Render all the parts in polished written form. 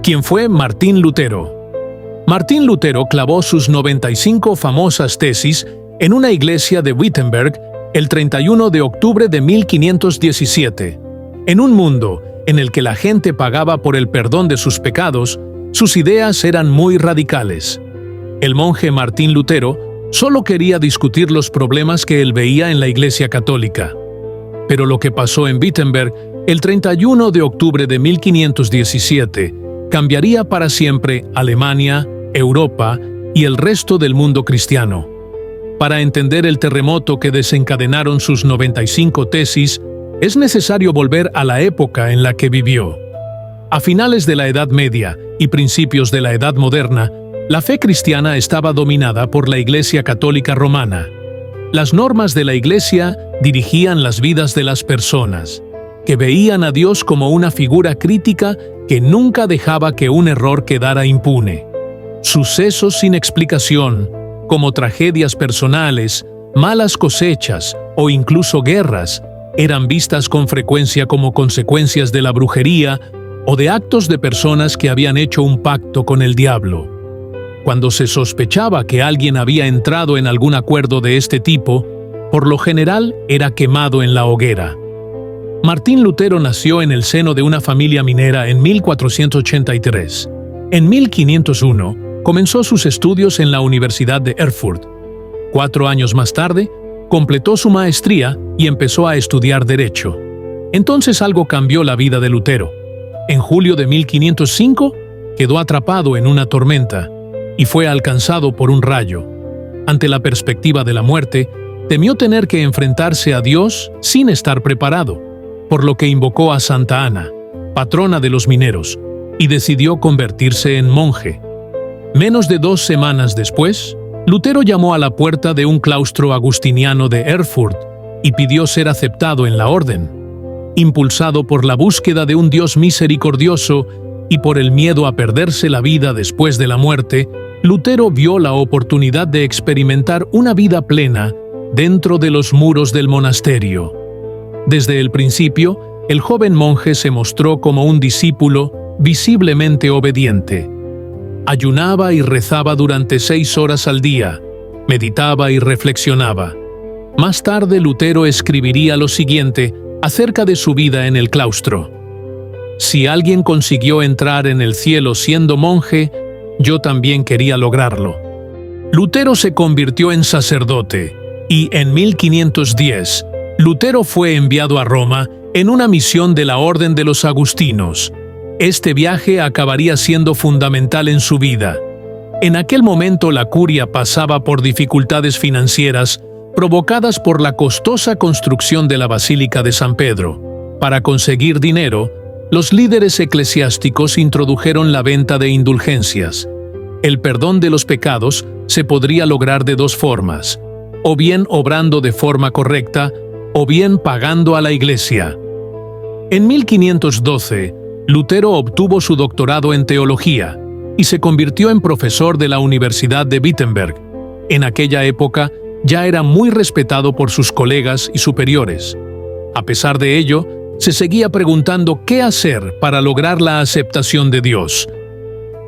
quien fue Martín Lutero. Martín Lutero clavó sus 95 famosas tesis en una iglesia de Wittenberg el 31 de octubre de 1517. En un mundo en el que la gente pagaba por el perdón de sus pecados, sus ideas eran muy radicales. El monje Martín Lutero solo quería discutir los problemas que él veía en la Iglesia Católica. Pero lo que pasó en Wittenberg el 31 de octubre de 1517 cambiaría para siempre Alemania, Europa y el resto del mundo cristiano. Para entender el terremoto que desencadenaron sus 95 tesis, es necesario volver a la época en la que vivió. A finales de la Edad Media y principios de la Edad Moderna, la fe cristiana estaba dominada por la Iglesia Católica Romana. Las normas de la Iglesia dirigían las vidas de las personas, que veían a Dios como una figura crítica que nunca dejaba que un error quedara impune. Sucesos sin explicación, como tragedias personales, malas cosechas o incluso guerras, eran vistas con frecuencia como consecuencias de la brujería o de actos de personas que habían hecho un pacto con el diablo. Cuando se sospechaba que alguien había entrado en algún acuerdo de este tipo, por lo general era quemado en la hoguera. Martín Lutero nació en el seno de una familia minera en 1483. En 1501 comenzó sus estudios en la Universidad de Erfurt. 4 años más tarde, completó su maestría y empezó a estudiar Derecho. Entonces algo cambió la vida de Lutero. En julio de 1505, quedó atrapado en una tormenta y fue alcanzado por un rayo. Ante la perspectiva de la muerte, temió tener que enfrentarse a Dios sin estar preparado, por lo que invocó a Santa Ana, patrona de los mineros, y decidió convertirse en monje. Menos de 2 semanas después, Lutero llamó a la puerta de un claustro agustiniano de Erfurt y pidió ser aceptado en la orden. Impulsado por la búsqueda de un Dios misericordioso y por el miedo a perderse la vida después de la muerte, Lutero vio la oportunidad de experimentar una vida plena dentro de los muros del monasterio. Desde el principio, el joven monje se mostró como un discípulo visiblemente obediente. Ayunaba y rezaba durante 6 horas al día, meditaba y reflexionaba. Más tarde, Lutero escribiría lo siguiente acerca de su vida en el claustro: si alguien consiguió entrar en el cielo siendo monje, yo también quería lograrlo. Lutero se convirtió en sacerdote y en 1510, Lutero fue enviado a Roma en una misión de la Orden de los Agustinos. Este viaje acabaría siendo fundamental en su vida. En aquel momento la curia pasaba por dificultades financieras provocadas por la costosa construcción de la Basílica de San Pedro. Para conseguir dinero, los líderes eclesiásticos introdujeron la venta de indulgencias. El perdón de los pecados se podría lograr de 2 formas: o bien obrando de forma correcta, o bien pagando a la Iglesia. En 1512, Lutero obtuvo su doctorado en teología y se convirtió en profesor de la Universidad de Wittenberg. En aquella época, ya era muy respetado por sus colegas y superiores. A pesar de ello, se seguía preguntando qué hacer para lograr la aceptación de Dios.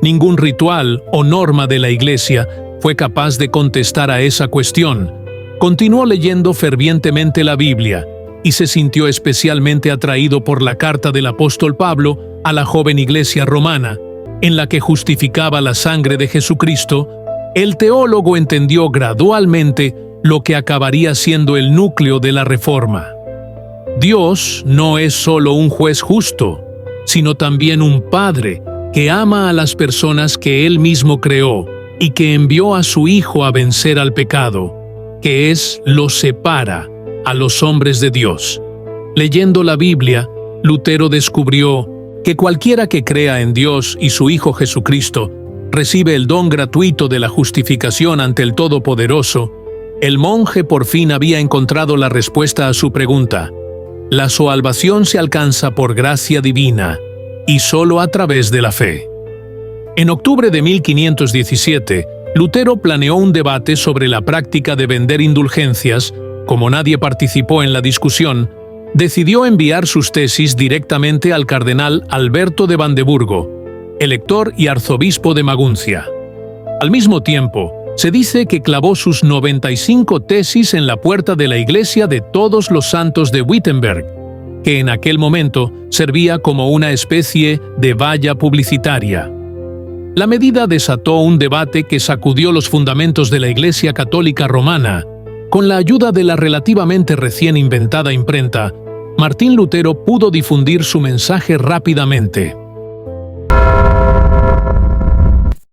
Ningún ritual o norma de la Iglesia fue capaz de contestar a esa cuestión. Continuó leyendo fervientemente la Biblia y se sintió especialmente atraído por la carta del apóstol Pablo a la joven iglesia romana, en la que justificaba la sangre de Jesucristo. El teólogo entendió gradualmente lo que acabaría siendo el núcleo de la Reforma. Dios no es solo un juez justo, sino también un Padre que ama a las personas que Él mismo creó y que envió a su Hijo a vencer al pecado, que los separa a los hombres de Dios. Leyendo la Biblia, Lutero descubrió que cualquiera que crea en Dios y su Hijo Jesucristo recibe el don gratuito de la justificación ante el Todopoderoso. El monje por fin había encontrado la respuesta a su pregunta. La salvación se alcanza por gracia divina y solo a través de la fe. En octubre de 1517, Lutero planeó un debate sobre la práctica de vender indulgencias. Como nadie participó en la discusión, decidió enviar sus tesis directamente al cardenal Alberto de Brandeburgo. elector y arzobispo de Maguncia. Al mismo tiempo, se dice que clavó sus 95 tesis en la puerta de la Iglesia de Todos los Santos de Wittenberg, que en aquel momento servía como una especie de valla publicitaria. La medida desató un debate que sacudió los fundamentos de la Iglesia Católica Romana. Con la ayuda de la relativamente recién inventada imprenta, Martín Lutero pudo difundir su mensaje rápidamente.